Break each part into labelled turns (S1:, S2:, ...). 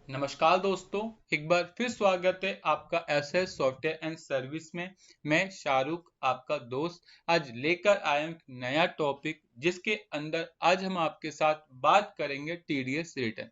S1: नमस्कार दोस्तों, एक बार फिर स्वागत है आपका एसएस सॉफ्टवेयर एंड सर्विस में। मैं शाहरुख आपका दोस्त आज लेकर आया हूं एक नया टॉपिक जिसके अंदर आज हम आपके साथ बात करेंगे टीडीएस रिटर्न।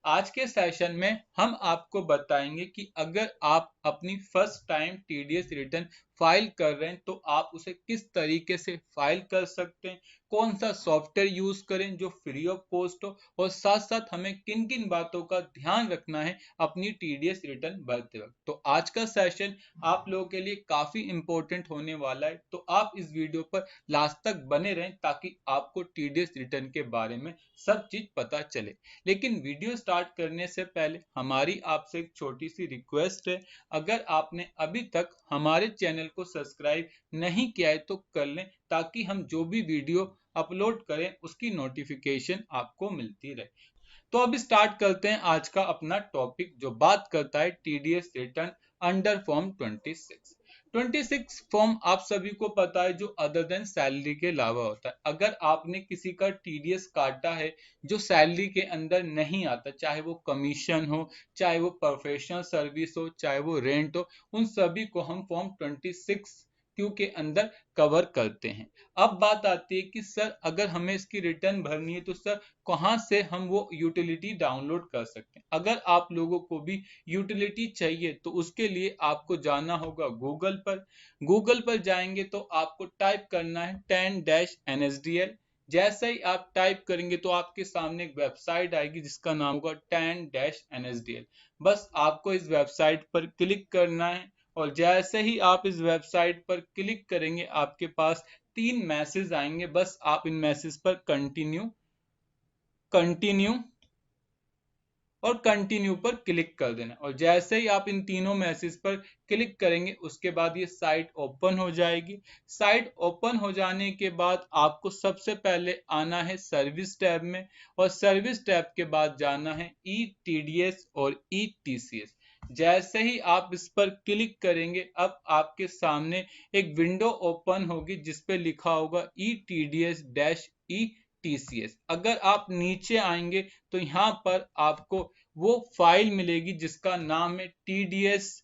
S1: आज के सेशन में हम आपको बताएंगे कि अगर आप अपनी first time TDS return file कर रहे हैं तो आप उसे किस तरीके से फाइल कर सकते हैं, कौन सा सॉफ्टवेयर यूज करें जो फ्री ऑफ कॉस्ट हो, और साथ साथ हमें किन किन बातों का ध्यान रखना है अपनी टीडीएस रिटर्न भरते वक्त। तो आज का सेशन आप लोगों के लिए काफी इंपॉर्टेंट होने वाला है, तो आप इस वीडियो पर लास्ट तक बने रहें ताकि आपको टीडीएस रिटर्न के बारे में सब चीज पता चले। लेकिन वीडियो स्टार्ट करने से पहले हमारी आपसे एक छोटी सी रिक्वेस्ट है, अगर आपने अभी तक हमारे चैनल को सब्सक्राइब नहीं किया है तो कर लें ताकि हम जो भी वीडियो अपलोड करें उसकी नोटिफिकेशन आपको मिलती रहे। तो अब स्टार्ट करते हैं आज का अपना टॉपिक जो बात करता है TDS return under form 26 form. आप सभी को पता है जो अदर देन सैलरी के अलावा होता है। अगर आपने किसी का टीडीएस काटा है जो सैलरी के अंदर नहीं आता, चाहे वो कमीशन हो, चाहे वो प्रोफेशनल सर्विस हो, चाहे वो रेंट हो, उन सभी को हम फॉर्म 26 क्यू के अंदर कवर करते हैं। अब बात आती है कि सर अगर हमें इसकी रिटर्न भरनी है तो सर कहां से हम वो यूटिलिटी डाउनलोड कर सकते हैं। अगर आप लोगों को भी यूटिलिटी चाहिए तो उसके लिए आपको जाना होगा गूगल पर जाएंगे तो आपको टाइप करना है 10-NSDL। जैसे ही आप टाइप करेंगे तो आपके सामने एक वेबसाइट आएगी जिसका नाम होगा 10-NSDL। बस आपको इस वेबसाइट पर क्लिक करना है और जैसे ही आप इस वेबसाइट पर क्लिक करेंगे आपके पास 3 मैसेज आएंगे। बस आप इन मैसेज पर कंटिन्यू कंटिन्यू और कंटिन्यू पर क्लिक कर देना, और जैसे ही आप इन तीनों मैसेज पर क्लिक करेंगे उसके बाद ये साइट ओपन हो जाएगी। साइट ओपन हो जाने के बाद आपको सबसे पहले आना है सर्विस टैब में, और सर्विस टैब के बाद जाना है ई टीडीएस और ई टीसीएस। जैसे ही आप इस पर क्लिक करेंगे अब आपके सामने एक विंडो ओपन होगी जिस पे लिखा होगा ई टीडीएस डैश ई टीसीएस। अगर आप नीचे आएंगे तो यहाँ पर आपको वो फाइल मिलेगी जिसका नाम है टीडीएस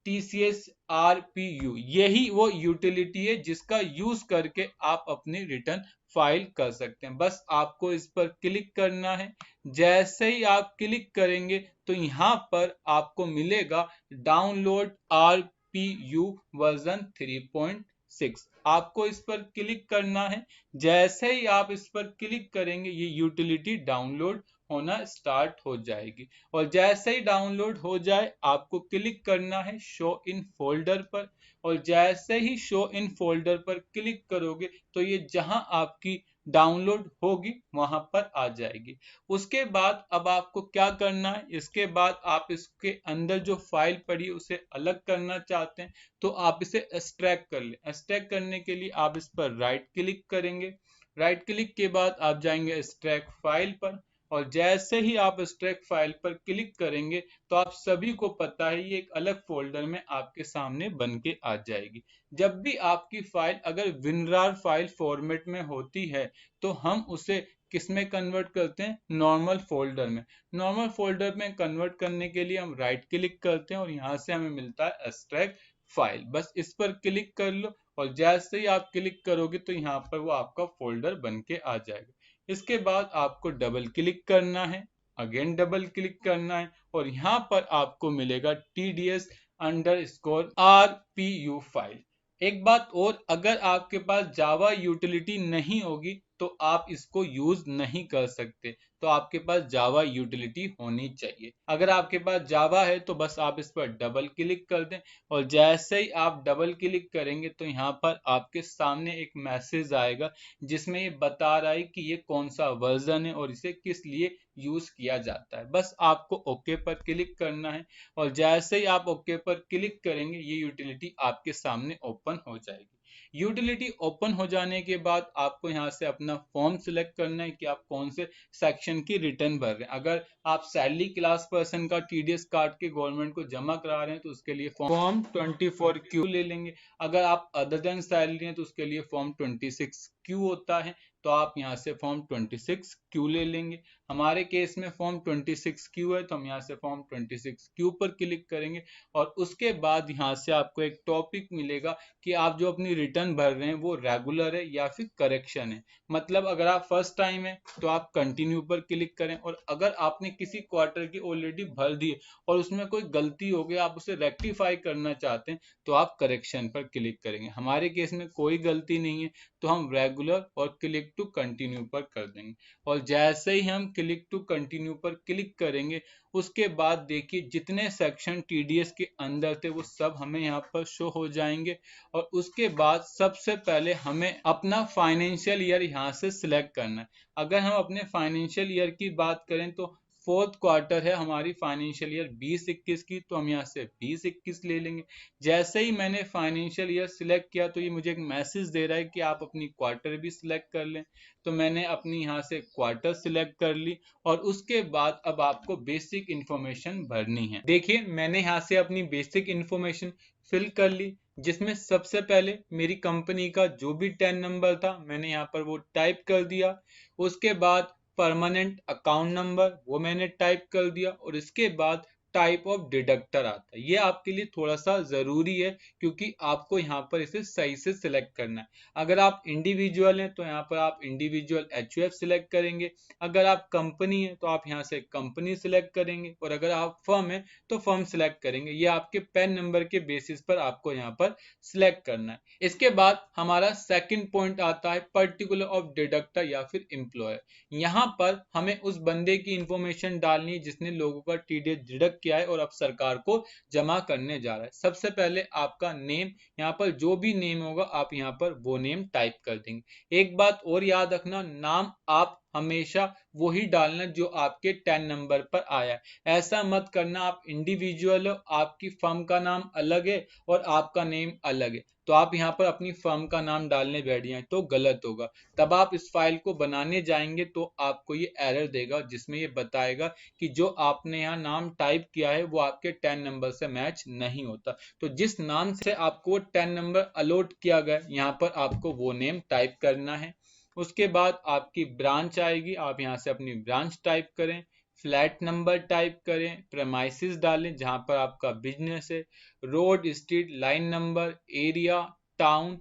S1: टीसीएस आरपीयू। यही वो यूटिलिटी है जिसका यूज करके आप अपनी रिटर्न फाइल कर सकते हैं। बस आपको इस पर क्लिक करना है। जैसे ही आप क्लिक करेंगे तो यहाँ पर आपको मिलेगा डाउनलोड आरपीयू वर्जन 3.6। आपको इस पर क्लिक करना है। जैसे ही आप इस पर क्लिक करेंगे ये यूटिलिटी डाउनलोड होना स्टार्ट हो जाएगी, और जैसे ही डाउनलोड हो जाए आपको क्लिक करना है शो इन फोल्डर पर, और जैसे ही शो इन फोल्डर पर क्लिक करोगे तो ये जहां आपकी डाउनलोड होगी वहां पर आ जाएगी। उसके बाद अब आपको क्या करना है, इसके बाद आप इसके अंदर जो फाइल पड़ी है उसे अलग करना चाहते हैं तो आप इसे एक्सट्रैक्ट कर ले। एक्सट्रैक्ट करने के लिए आप इस पर राइट क्लिक करेंगे। राइट क्लिक के बाद आप जाएंगे एक्सट्रैक्ट फाइल पर, और जैसे ही आप एक्सट्रैक्ट फाइल पर क्लिक करेंगे तो आप सभी को पता है ये एक अलग फोल्डर में आपके सामने बन के आ जाएगी। जब भी आपकी फाइल अगर विनरार फाइल फॉर्मेट में होती है तो हम उसे किस में कन्वर्ट करते हैं, नॉर्मल फोल्डर में। नॉर्मल फोल्डर में कन्वर्ट करने के लिए हम राइट क्लिक करते हैं और यहाँ से हमें मिलता है एक्सट्रैक्ट फाइल। बस इस पर क्लिक कर लो, और जैसे ही आप क्लिक करोगे तो यहाँ पर वो आपका फोल्डर बन के आ जाएगा। इसके बाद आपको डबल क्लिक करना है, अगेन डबल क्लिक करना है, और यहाँ पर आपको मिलेगा TDS अंडरस्कोर RPU फाइल। एक बात और, अगर आपके पास जावा यूटिलिटी नहीं होगी तो आप इसको यूज नहीं कर सकते, तो आपके पास जावा यूटिलिटी होनी चाहिए। अगर आपके पास जावा है तो बस आप इस पर डबल क्लिक कर दें, और जैसे ही आप डबल क्लिक करेंगे तो यहाँ पर आपके सामने एक मैसेज आएगा जिसमें ये बता रहा है कि ये कौन सा वर्जन है और इसे किस लिए यूज किया जाता है। बस आपको ओके पर क्लिक करना है, और जैसे ही आप ओके पर क्लिक करेंगे ये यूटिलिटी आपके सामने ओपन हो जाएगी। यूटिलिटी ओपन हो जाने के बाद आपको यहाँ से अपना फॉर्म सिलेक्ट करना है कि आप कौन से सेक्शन की रिटर्न भर रहे हैं। अगर आप सैलरी क्लास पर्सन का टीडीएस काट के गवर्नमेंट को जमा करा रहे हैं तो उसके लिए फॉर्म 24Q ले लेंगे। अगर आप अदर देन सैलरी हैं तो उसके लिए फॉर्म 26Q होता है, तो आप यहाँ से फॉर्म 26Q ले लेंगे। हमारे केस में फॉर्म 26Q है, तो हम यहाँ से फॉर्म 26Q पर क्लिक करेंगे और उसके बाद यहाँ से आपको एक टॉपिक मिलेगा कि आप जो अपनी रिटर्न भर रहे हैं वो रेगुलर है या फिर करेक्शन है। मतलब अगर आप फर्स्ट टाइम है तो आप कंटिन्यू पर क्लिक करें, और अगर आपने किसी क्वार्टर की ऑलरेडी भर दी और उसमें कोई गलती हो गई, आप उसे रेक्टिफाई करना चाहते हैं, तो आप करेक्शन पर क्लिक करेंगे। हमारे केस में कोई गलती नहीं है तो हम रेगुलर और क्लिक टू कंटिन्यू पर कर देंगे। और जैसे ही हम क्लिक टू कंटिन्यू पर क्लिक करेंगे, उसके बाद देखिए जितने सेक्शन टीडीएस के अंदर थे वो सब हमें यहाँ पर शो हो जाएंगे। और उसके बाद सबसे पहले हमें अपना फाइनेंशियल ईयर यहाँ से सिलेक्ट करना है। अगर हम अपने फाइनेंशियल ईयर की बात करें तो फोर्थ क्वार्टर है हमारी फाइनेंशियल ईयर 20-21 की, तो हम यहाँ से 20-21 ले लेंगे। जैसे ही मैंने फाइनेंशियल ईयर सिलेक्ट किया तो ये मुझे एक मैसेज दे रहा है कि आप अपनी क्वार्टर भी सिलेक्ट कर लें। तो मैंने अपनी यहाँ से क्वार्टर सिलेक्ट कर ली और उसके बाद अब आपको बेसिक इंफॉर्मेशन भरनी है। देखिए मैंने यहाँ से अपनी बेसिक इंफॉर्मेशन फिल कर ली, जिसमें सबसे पहले मेरी कंपनी का जो भी 10 नंबर था मैंने यहाँ पर वो टाइप कर दिया। उसके बाद परमानेंट अकाउंट नंबर वो मैंने टाइप कर दिया, और इसके बाद टाइप ऑफ डिडक्टर आता है। ये आपके लिए थोड़ा सा जरूरी है क्योंकि आपको यहाँ पर इसे सही से सिलेक्ट करना है। अगर आप इंडिविजुअल हैं तो यहाँ पर आप इंडिविजुअल एचयूएफ सिलेक्ट करेंगे, अगर आप कंपनी है तो आप यहाँ से कंपनी सिलेक्ट करेंगे, और अगर आप फर्म है तो फर्म सिलेक्ट करेंगे। ये आपके पैन नंबर के बेसिस पर आपको यहाँ पर सिलेक्ट करना है। इसके बाद हमारा सेकंड पॉइंट आता है पर्टिकुलर ऑफ डिडक्टर या फिर एम्प्लॉयर। यहाँ पर हमें उस बंदे की इंफॉर्मेशन डालनी है जिसने लोगों का टीडीएस डिडक्ट किया है और अब सरकार को जमा करने जा रहा है। सबसे पहले आपका नेम, यहाँ पर जो भी नेम होगा आप यहाँ पर वो नेम टाइप कर देंगे। एक बात और याद रखना, नाम आप हमेशा वही डालना जो आपके 10 नंबर पर आया है। ऐसा मत करना आप इंडिविजुअल हो, आपकी फर्म का नाम अलग है और आपका नेम अलग है, तो आप यहाँ पर अपनी फर्म का नाम डालने बैठ जाए तो गलत होगा। तब आप इस फाइल को बनाने जाएंगे तो आपको ये एरर देगा जिसमें ये बताएगा कि जो आपने यहाँ नाम टाइप किया है वो आपके 10 नंबर से मैच नहीं होता। तो जिस नाम से आपको 10 नंबर अलॉट किया गया यहाँ पर आपको वो नेम टाइप करना है। उसके बाद आपकी ब्रांच आएगी, आप यहाँ से अपनी ब्रांच टाइप करें, फ्लैट नंबर टाइप करें, प्रेमाइसिस डालें जहां पर आपका बिजनेस है, road, street, line number, area, town,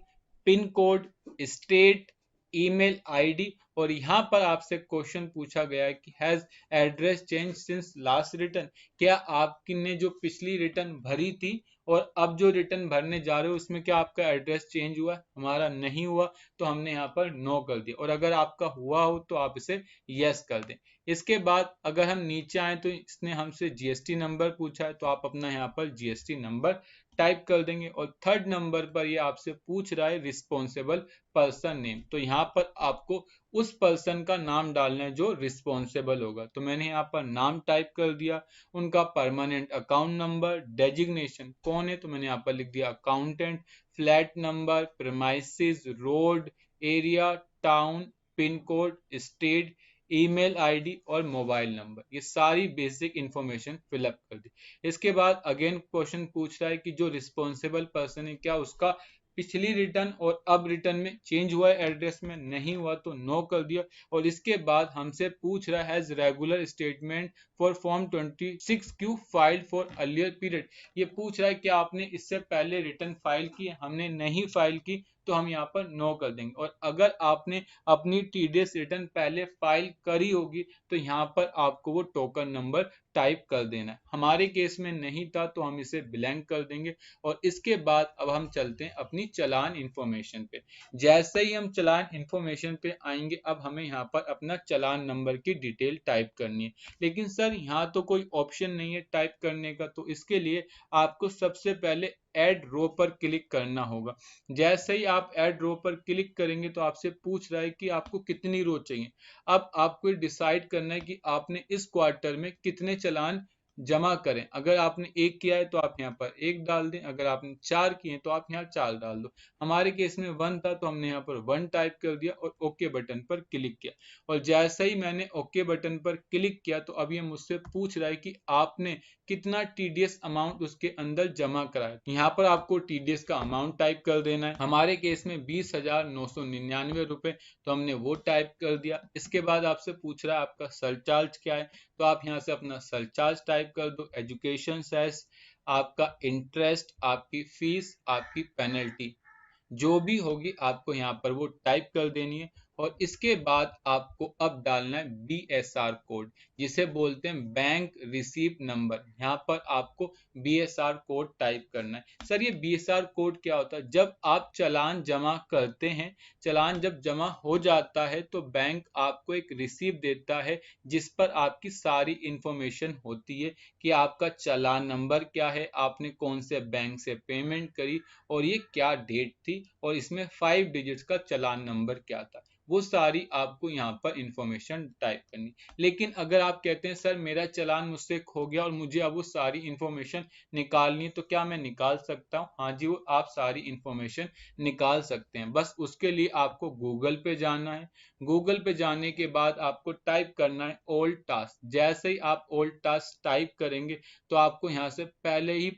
S1: pin code, state, email ID. और यहाँ पर आपसे क्वेश्चन पूछा गया है कि has address change since last return, क्या आपने जो पिछली रिटर्न भरी थी और अब जो रिटर्न भरने जा रहे हो उसमें क्या आपका एड्रेस चेंज हुआ? हमारा नहीं हुआ तो हमने यहाँ पर नो कर दिया, और अगर आपका हुआ हो तो आप इसे यस कर दें। इसके बाद अगर हम नीचे आए तो इसने हमसे जीएसटी नंबर पूछा है, तो आप अपना यहाँ पर जीएसटी नंबर टाइप कर देंगे। और थर्ड नंबर पर ये आपसे पूछ रहा है रिस्पॉन्सिबल पर्सन नेम, तो यहाँ पर आपको उस पर्सन का नाम डालना है जो रिस्पॉन्सिबल होगा। तो मैंने यहाँ पर नाम टाइप कर दिया, उनका परमानेंट अकाउंट नंबर, डेजिग्नेशन कौन है तो मैंने यहाँ पर लिख दिया accountant, flat number, premises, road, area, town, pin code, state, email ID और मोबाइल नंबर, ये सारी बेसिक इंफॉर्मेशन फिलअप कर दी। इसके बाद अगेन क्वेश्चन पूछ रहा है कि जो रिस्पॉन्सिबल पर्सन है क्या उसका पिछली रिटर्न और अब रिटर्न में चेंज हुआ है एड्रेस में? नहीं हुआ तो नो कर दिया। और इसके बाद हमसे पूछ रहा है has regular statement for form 26Q filed for earlier period. ये पूछ रहा है कि आपने इससे पहले रिटर्न फाइल की? हमने नहीं फाइल की तो हम यहाँ पर नो कर देंगे। और अगर आपने अपनी टीडीएस रिटर्न पहले फाइल करी होगी तो यहाँ पर आपको वो टोकन नंबर टाइप कर देना है। हमारे केस में नहीं था तो हम इसे ब्लैंक कर देंगे। और इसके बाद अब हम चलते हैं अपनी चालान इंफॉर्मेशन पे। जैसे ही हम चालान इंफॉर्मेशन पे आएंगे अब हमें यहाँ पर अपना चालान नंबर की डिटेल टाइप करनी है। लेकिन सर यहाँ तो कोई ऑप्शन नहीं है टाइप करने का, तो इसके लिए आपको सबसे पहले ऐड रो पर क्लिक करना होगा। जैसे ही आप ऐड रो पर क्लिक करेंगे तो आपसे पूछ रहा है कि आपको कितनी रो चाहिए। अब आपको डिसाइड करना है कि आपने इस क्वार्टर में कितने चालान जमा करें। अगर आपने 1 किया है तो आप यहाँ पर 1 डाल दें, अगर आपने 4 किए हैं तो आप यहाँ 4 डाल दो। हमारे केस में 1 था तो हमने यहाँ पर 1 टाइप कर दिया और ओके बटन पर क्लिक किया। और जैसे ही मैंने ओके बटन पर क्लिक किया तो अब ये मुझसे पूछ रहा है कि आपने कितना टीडीएस अमाउंट उसके अंदर जमा कराया। यहाँ पर आपको टीडीएस का अमाउंट टाइप कर देना है। हमारे केस में 20,999 रुपए, तो हमने वो टाइप कर दिया। इसके बाद आपसे पूछ रहा है आपका सरचार्ज क्या है, तो आप यहाँ से अपना सरचार्ज टाइप कर दो। एजुकेशन सेस, आपका इंटरेस्ट, आपकी फीस, आपकी पेनल्टी जो भी होगी आपको यहाँ पर वो टाइप कर देनी है। और इसके बाद आपको अब डालना है BSR कोड, जिसे बोलते हैं बैंक रिसीप्ट नंबर। यहाँ पर आपको BSR कोड टाइप करना है। सर ये BSR कोड क्या होता है? जब आप चालान जमा करते हैं, चालान जब जमा हो जाता है तो बैंक आपको एक रिसीप्ट देता है जिस पर आपकी सारी इंफॉर्मेशन होती है कि आपका चालान नंबर क्या है, आपने कौन से बैंक से पेमेंट करी और ये क्या डेट थी और इसमें 5 डिजिट्स का चालान नंबर क्या था। वो सारी आपको यहाँ पर इंफॉर्मेशन टाइप करनी। लेकिन अगर आप कहते हैं सर मेरा चालान मुझसे खो गया और मुझे अब वो सारी इंफॉर्मेशन निकालनी है, तो क्या मैं निकाल सकता हूँ? हाँ जी, वो आप सारी इंफॉर्मेशन निकाल सकते हैं। बस उसके लिए आपको गूगल पे जाना है। गूगल पे जाने के बाद आपको टाइप करना है ओल्ड टास्क। जैसे ही आप ओल्ड टास्क टाइप करेंगे तो आपको यहाँ से पहले ही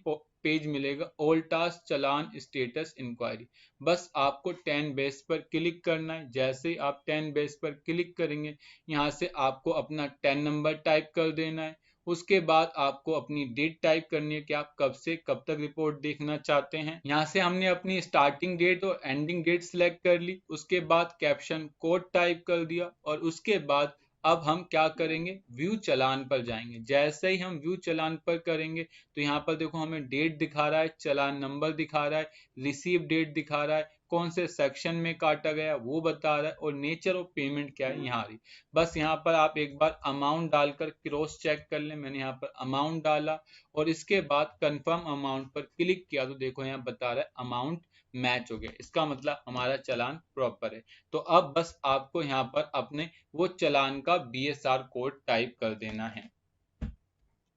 S1: पेज मिलेगा ओल्ड टास्क चालान स्टेटस इंक्वायरी। बस आपको 10 बेस पर क्लिक करना है। जैसे ही आप 10 बेस पर क्लिक करेंगे, यहाँ से आपको अपना 10 नंबर टाइप कर देना है। उसके बाद आपको अपनी डेट टाइप करनी है कि आप कब से कब तक रिपोर्ट देखना चाहते हैं। यहाँ से हमने अपनी स्टार्टिंग डेट और एंडिंग डेट सिलेक्ट कर ली। उसके बाद कैप्शन कोड टाइप कर दिया और उसके बाद अब हम क्या करेंगे, व्यू चालान पर जाएंगे। जैसे ही हम व्यू चालान पर करेंगे तो यहाँ पर देखो हमें डेट दिखा रहा है, चालान नंबर दिखा रहा है, रिसीव डेट दिखा रहा है, कौन से सेक्शन में काटा गया वो बता रहा है और नेचर ऑफ पेमेंट क्या है यहाँ रही। बस यहाँ पर आप एक बार अमाउंट डालकर क्रॉस चेक कर लें। मैंने यहाँ पर अमाउंट डाला और इसके बाद कंफर्म अमाउंट पर क्लिक किया तो देखो यहाँ बता रहा है अमाउंट मैच हो गया। इसका मतलब हमारा चालान प्रॉपर है। तो अब बस आपको यहाँ पर अपने वो चालान का BSR कोड टाइप कर देना है।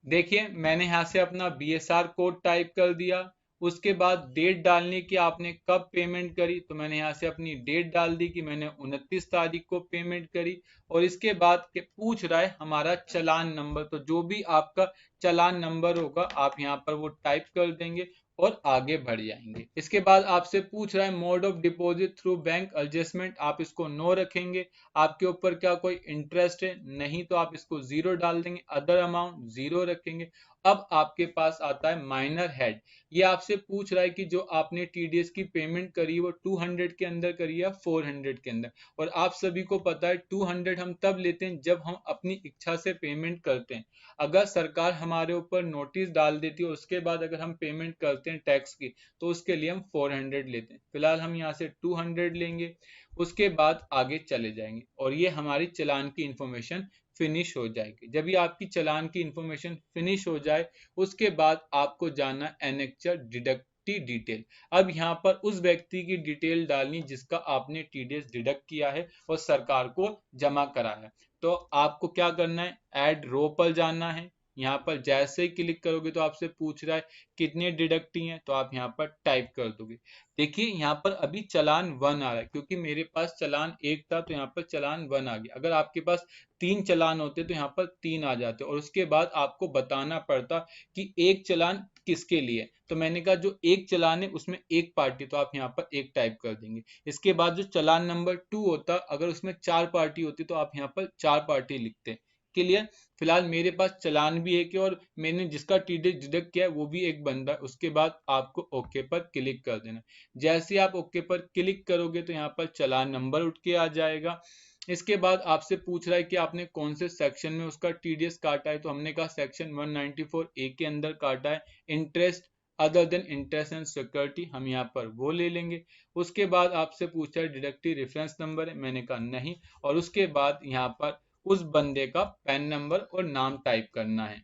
S1: देखिए मैंने यहाँ से अपना BSR कोड टाइप कर दिया। उसके बाद डेट डालने की, आपने कब पेमेंट करी, तो मैंने यहाँ से अपनी डेट डाल दी कि मैंने 29 तारीख को पेमेंट करी। और इसके बाद के पूछ रहा है हमारा चालान नंबर, तो जो भी आपका चालान नंबर होगा आप यहाँ पर वो टाइप कर देंगे और आगे बढ़ जाएंगे। इसके बाद आपसे पूछ रहा है mode of deposit through bank adjustment, आप इसको नो रखेंगे। आपके ऊपर क्या कोई इंटरेस्ट है? नहीं, तो आप इसको 0 डाल देंगे। अदर अमाउंट 0 रखेंगे। अब आपके पास आता है माइनर हेड। ये आपसे पूछ रहा है कि जो आपने टीडीएस की पेमेंट करी वो 200 के अंदर करी या 400 के अंदर। और आप सभी को पता है 200 हम तब लेते हैं जब हम अपनी इच्छा से पेमेंट करते हैं। अगर सरकार हमारे ऊपर नोटिस डाल देती है उसके बाद अगर हम पेमेंट करते हैं टैक्स की, तो उसके लिए हम 400 लेते हैं। फिलहाल हम यहाँ से 200 लेंगे। उसके बाद आगे चले जाएंगे और ये हमारी चालान की इंफॉर्मेशन फिनिश हो जाएगी। जब ये आपकी चालान की इंफॉर्मेशन फिनिश हो जाए उसके बाद आपको जाना एनेक्चर डिडक्टी डिटेल। अब यहाँ पर उस व्यक्ति की डिटेल डालनी जिसका आपने टीडीएस डिडक्ट किया है और सरकार को जमा कराया है। तो आपको क्या करना है, ऐड रो पर जाना है। यहाँ पर जैसे ही क्लिक करोगे तो आपसे पूछ रहा है कितने डिडक्टी हैं, तो आप यहाँ पर टाइप कर दोगे। देखिए यहाँ पर अभी चालान 1 आ रहा है क्योंकि मेरे पास चालान 1 था तो यहाँ पर चालान 1 आ गया। अगर आपके पास 3 चालान होते तो यहाँ पर 3 आ जाते और उसके बाद आपको बताना पड़ता कि एक चालान किसके लिए। तो मैंने कहा जो एक चालान है उसमें एक पार्टी, तो आप यहाँ पर एक टाइप कर देंगे। इसके बाद जो चालान नंबर 2 होता, अगर उसमें 4 पार्टी होती तो आप यहाँ पर 4 पार्टी लिखते। क्लियर? फिलहाल मेरे पास चालान भी एक है और मैंने जिसका टीडीएस डिडक्ट किया है वो भी एक बंदा है। उसके बाद आपको ओके पर क्लिक कर देना। जैसे आप ओके पर क्लिक करोगे तो यहाँ पर चालान नंबर उठ के आ जाएगा। इसके बाद आपसे पूछ रहा है कि आपने कौन से सेक्शन में उसका टीडीएस काटा है, तो हमने कहा सेक्शन 194A के अंदर काटा है। Interest other than interest and security, हम यहाँ पर वो ले लेंगे। उसके बाद आपसे पूछा है डिडक्टिव रेफरेंस नंबर है, मैंने कहा नहीं। और उसके बाद यहाँ पर उस बंदे का पैन नंबर और नाम टाइप करना है।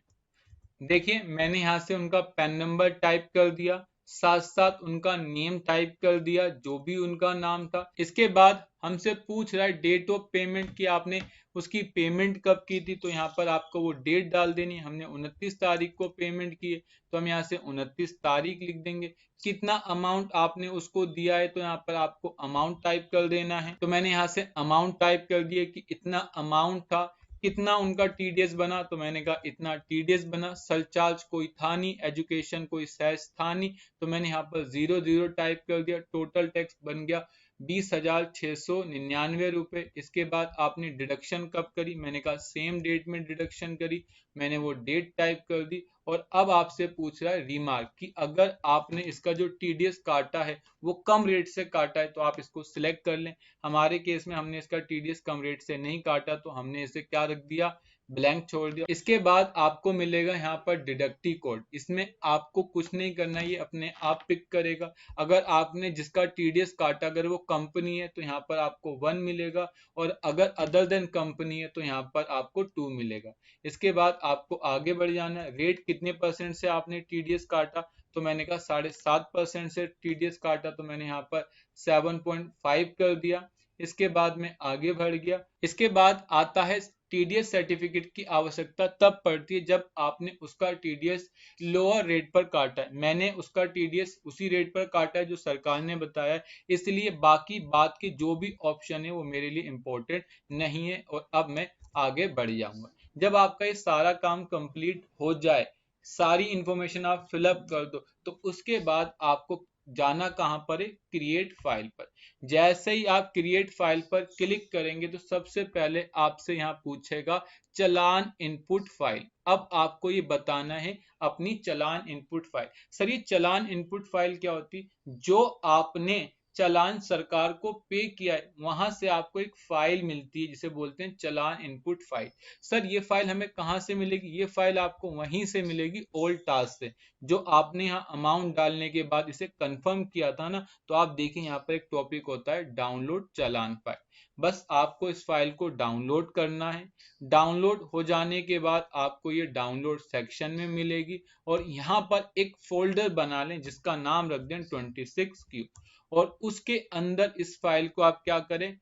S1: देखिए मैंने यहाँ से उनका पैन नंबर टाइप कर दिया, साथ साथ उनका नेम टाइप कर दिया जो भी उनका नाम था। इसके बाद हमसे पूछ रहा है डेट ऑफ पेमेंट की आपने उसकी पेमेंट कब की थी, तो यहाँ पर आपको वो डेट डाल देनी। हमने 29 तारीख को पेमेंट की है, तो हम यहाँ से 29 तारीख लिख देंगे। कितना अमाउंट आपने उसको दिया है, तो यहाँ पर आपको अमाउंट टाइप कर देना है। तो मैंने यहाँ से अमाउंट टाइप कर दिया कि इतना अमाउंट था। कितना उनका टीडीएस बना, तो मैंने कहा इतना टीडीएस बना। सरचार्ज कोई था नहीं, एजुकेशन कोई सेस था नहीं, तो मैंने यहाँ पर 00 टाइप कर दिया। टोटल टैक्स बन गया 20,699 रुपए। इसके बाद आपने डिडक्शन कब करी, मैंने कहा सेम डेट में डिडक्शन करी। मैंने वो डेट टाइप कर दी। और अब आपसे पूछ रहा है रिमार्क कि अगर आपने इसका जो टीडीएस काटा है वो कम रेट से काटा है तो आप इसको सिलेक्ट कर लें। हमारे केस में हमने इसका टीडीएस कम रेट से नहीं काटा, तो हमने इसे क्या रख दिया, ब्लैंक छोड़ दिया। इसके बाद आपको मिलेगा यहाँ पर डिडक्टिव कोड। इसमें आपको कुछ नहीं करना, ये अपने आप पिक करेगा। अगर आपने जिसका टीडीएस काटा अगर वो कंपनी है तो यहाँ पर आपको 1 मिलेगा, और अगर अदर देन कंपनी है तो यहाँ पर आपको 2 मिलेगा। इसके बाद आपको आगे बढ़ जाना है। रेट कितने परसेंट से आपने टीडीएस काटा, तो मैंने कहा 7.5% से टीडीएस काटा, तो मैंने यहाँ पर 7.5 कर दिया। इसके बाद में आगे बढ़ गया। इसके बाद आता है टीडीएस सर्टिफिकेट की आवश्यकता तब पड़ती है जब आपने उसका टीडीएस लोअर रेट पर काटा है। मैंने उसका टीडीएस उसी रेट पर काटा है जो सरकार ने बताया है, इसलिए बाकी बात की जो भी ऑप्शन है वो मेरे लिए इंपॉर्टेंट नहीं है। और अब मैं आगे बढ़ जाऊंगा। जब आपका ये सारा काम कंप्लीट हो जाए, सारी इंफॉर्मेशन आप फिलअप कर दो, तो उसके बाद आपको जाना कहां पर है, क्रिएट फाइल पर। जैसे ही आप क्रिएट फाइल पर क्लिक करेंगे तो सबसे पहले आपसे यहाँ पूछेगा चालान इनपुट फाइल। अब आपको ये बताना है अपनी चालान इनपुट फाइल। सर ये चालान इनपुट फाइल क्या होती है, जो आपने चालान सरकार को पे किया है वहां से आपको एक फाइल मिलती है जिसे बोलते हैं चालान इनपुट फाइल। सर ये फाइल हमें कहां से मिलेगी, ये फाइल आपको वहीं से मिलेगी ओल्ड टास्क से, जो आपने यहाँ अमाउंट डालने के बाद इसे कंफर्म किया था ना। तो आप देखें यहाँ पर एक टॉपिक होता है डाउनलोड चालान फाइल। बस आपको इस फाइल को डाउनलोड करना है। डाउनलोड हो जाने के बाद आपको ये डाउनलोड सेक्शन में मिलेगी, और यहाँ पर एक फोल्डर बना लें जिसका नाम रख दें 26Q, और उसके अंदर इस फाइल को आप क्या करें,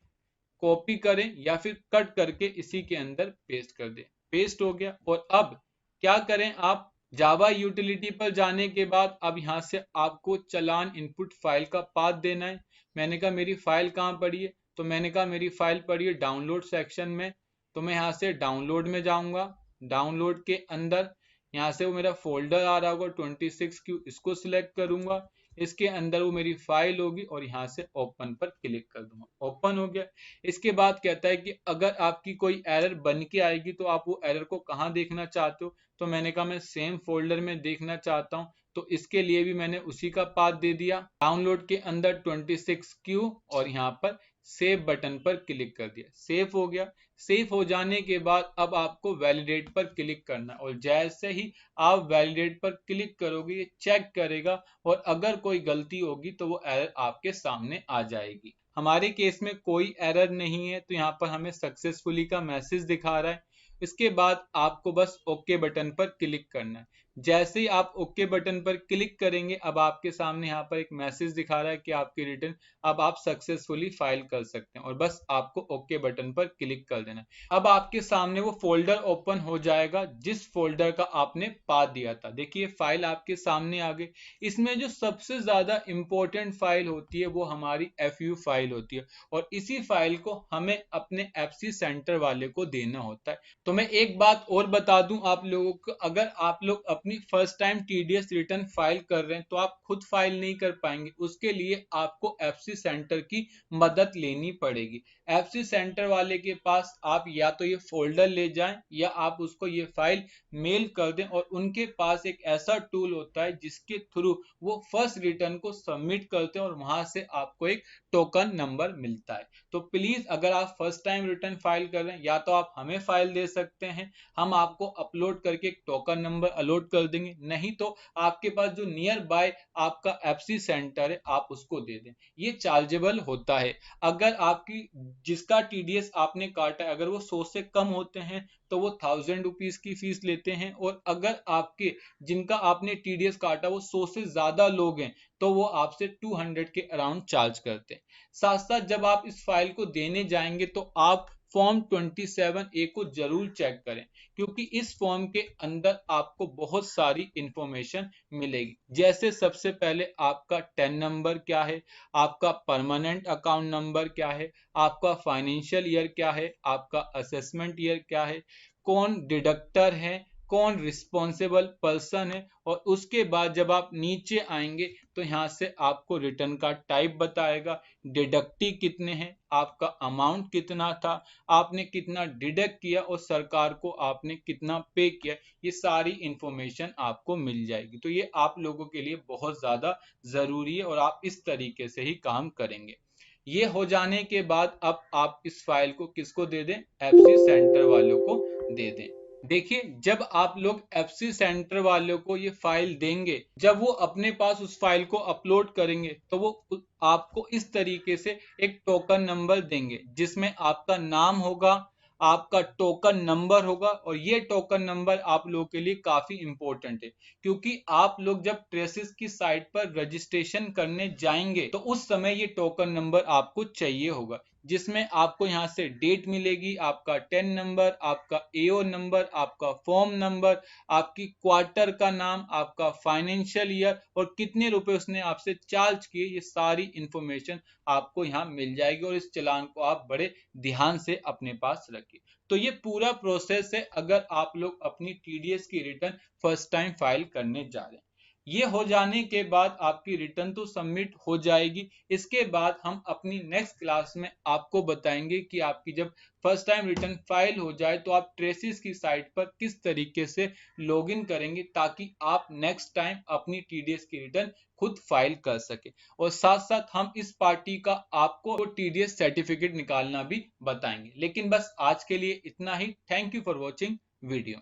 S1: कॉपी करें या फिर कट करके इसी के अंदर पेस्ट कर दें। पेस्ट हो गया। और अब क्या करें, आप जावा यूटिलिटी पर जाने के बाद अब यहां से आपको चालान इनपुट फाइल का पाथ देना है। मैंने कहा मेरी फाइल कहां पड़ी है, तो मैंने कहा मेरी फाइल पड़ी है डाउनलोड सेक्शन में। तो मैं यहाँ से डाउनलोड में जाऊंगा। डाउनलोड के अंदर यहाँ से वो मेरा फोल्डर आ रहा होगा 26Q, इसको सिलेक्ट करूंगा। इसके अंदर वो मेरी फाइल होगी और यहाँ से ओपन पर क्लिक कर दूंगा। ओपन हो गया। इसके बाद कहता है कि अगर आपकी कोई एरर बन के आएगी तो आप वो एरर को कहाँ देखना चाहते हो, तो मैंने कहा मैं सेम फोल्डर में देखना चाहता हूँ। तो इसके लिए भी मैंने उसी का पाथ दे दिया। डाउनलोड के अंदर 26Q और यहाँ पर सेव बटन पर क्लिक कर दिया। सेव हो गया। सेव हो जाने के बाद अब आपको वैलिडेट पर क्लिक करना है, और जैसे ही आप वैलिडेट पर क्लिक करोगे ये चेक करेगा, और अगर कोई गलती होगी तो वो एरर आपके सामने आ जाएगी। हमारे केस में कोई एरर नहीं है, तो यहाँ पर हमें सक्सेसफुली का मैसेज दिखा रहा है। इसके बाद आपको बस ओके बटन पर क्लिक करना है। जैसे ही आप ओके बटन पर क्लिक करेंगे अब आपके सामने यहाँ पर एक मैसेज दिखा रहा है कि आपकी रिटर्न अब आप सक्सेसफुली फाइल कर सकते हैं, और बस आपको ओके बटन पर क्लिक कर देना है। अब आपके सामने वो फोल्डर ओपन हो जाएगा जिस फोल्डर का आपने पाथ दिया था। देखिए फाइल आपके सामने आ गई। इसमें जो सबसे ज्यादा इंपॉर्टेंट फाइल होती है वो हमारी FU फाइल होती है, और इसी फाइल को हमें अपने FC सेंटर वाले को देना होता है। तो मैं एक बात और बता दूं आप लोगों को, अगर आप लोग अपनी first time TDS return file कर रहे हैं तो आप खुद फाइल नहीं कर पाएंगे। उसके लिए आपको FC सेंटर की मदद लेनी पड़ेगी। FC सेंटर वाले के पास आप या तो ये फोल्डर ले जाएं या आप उसको ये फाइल मेल कर दें, और उनके पास एक ऐसा टूल होता है जिसके थ्रू वो फर्स्ट रिटर्न को सबमिट करते हैं और वहां से आपको एक टोकन नंबर मिलता है। तो प्लीज अगर आप फर्स्ट टाइम रिटर्न फाइल कर रहे हैं या तो आप हमें फाइल दे सकते हैं, हम आपको अपलोड करके एक टोकन नंबर अलॉट कर देंगे, नहीं तो आपके पास जो नियर बाय आपका FC सेंटर है आप उसको दे दें। ये चार्जेबल होता है। अगर आपकी जिसका TDS आपने काटा है अगर वो 100 से कम होते हैं तो वो 1000 रुपीज की फीस लेते हैं, और अगर आपके जिनका आपने TDS काटा वो 100 से ज्यादा लोग हैं तो वो आपसे 200 के अराउंड चार्ज करते हैं। साथ साथ जब आप इस फाइल को देने जाएंगे तो आप फॉर्म 27A को जरूर चेक करें, क्योंकि इस फॉर्म के अंदर आपको बहुत सारी इंफॉर्मेशन मिलेगी। जैसे सबसे पहले आपका टेन नंबर क्या है, आपका परमानेंट अकाउंट नंबर क्या है, आपका फाइनेंशियल ईयर क्या है, आपका असेसमेंट ईयर क्या है, कौन डिडक्टर है, कौन रिस्पॉन्सिबल पर्सन है, और उसके बाद जब आप नीचे आएंगे तो यहाँ से आपको रिटर्न का टाइप बताएगा, डिडक्टी कितने हैं, आपका अमाउंट कितना था, आपने कितना डिडक्ट किया और सरकार को आपने कितना पे किया, ये सारी इंफॉर्मेशन आपको मिल जाएगी। तो ये आप लोगों के लिए बहुत ज़्यादा ज़रूरी है और आप इस तरीके से ही काम करेंगे। ये हो जाने के बाद अब आप इस फाइल को किसको दे दें, एफसी सेंटर वालों को दे दें। देखिए, जब आप लोग एफसी सेंटर वालों को ये फाइल देंगे, जब वो अपने पास उस फाइल को अपलोड करेंगे तो वो आपको इस तरीके से एक टोकन नंबर देंगे, जिसमें आपका नाम होगा, आपका टोकन नंबर होगा, और ये टोकन नंबर आप लोगों के लिए काफी इंपॉर्टेंट है, क्योंकि आप लोग जब ट्रेसिस की साइट पर रजिस्ट्रेशन करने जाएंगे तो उस समय ये टोकन नंबर आपको चाहिए होगा, जिसमें आपको यहाँ से डेट मिलेगी, आपका टेन नंबर, आपका एओ नंबर, आपका फॉर्म नंबर, आपकी क्वार्टर का नाम, आपका फाइनेंशियल ईयर और कितने रुपए उसने आपसे चार्ज किए, ये सारी इंफॉर्मेशन आपको यहाँ मिल जाएगी। और इस चालान को आप बड़े ध्यान से अपने पास रखिए। तो ये पूरा प्रोसेस है अगर आप लोग अपनी टीडीएस की रिटर्न फर्स्ट टाइम फाइल करने जा रहे हैं। ये हो जाने के बाद आपकी रिटर्न तो सबमिट हो जाएगी। इसके बाद हम अपनी नेक्स्ट क्लास में आपको बताएंगे कि आपकी जब फर्स्ट टाइम रिटर्न फाइल हो जाए तो आप ट्रेसिस की साइट पर किस तरीके से लॉगिन करेंगे, ताकि आप नेक्स्ट टाइम अपनी टीडीएस की रिटर्न खुद फाइल कर सके। और साथ साथ हम इस पार्टी का आपको टीडीएस सर्टिफिकेट निकालना भी बताएंगे। लेकिन बस आज के लिए इतना ही। Thank you for watching video.